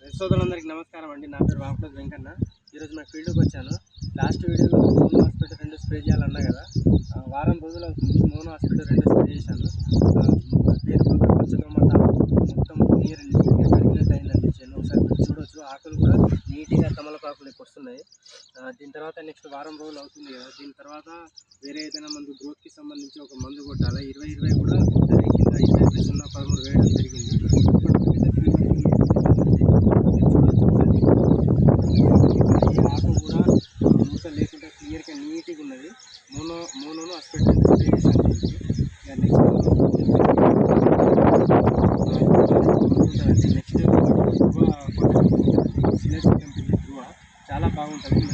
సోదరులందరికీ నమస్కారం అండి. నా పేరు వాంపతి వెంకన్న. ఈరోజు నా ఫీల్డ్కి వచ్చాను. లాస్ట్ వీడియోలో మోనో హాస్పిటల్ 2 స్ప్రే చేయాలన్నా కదా, వారం రోజులు అవుతుంది. మోనో హాస్పిటల్ 2 స్ప్రే చేశాను. పేరు పచ్చదోమ మొత్తం నీట్గా కడిగినట్టు అయిందండి. చెల్లు ఒకసారి చూడవచ్చు. ఆకులు కూడా నీట్గా తమలపాకులు వస్తున్నాయి. దీని తర్వాత నెక్స్ట్ వారం రోజులు అవుతుంది కదా, దీని తర్వాత వేరే ఏదైనా మందు గ్రోత్కి సంబంధించి ఒక మందు కొట్టాలి. 20 కూడా సరే కింద 20 13 వేయడం జరిగింది. లేకుండా క్లియర్గా నీట్గా ఉన్నది. మోనోను హాస్పిటల్ స్ప్రే చేశాను. నెక్స్ట్ ధృవ చాలా బాగుంటుంది.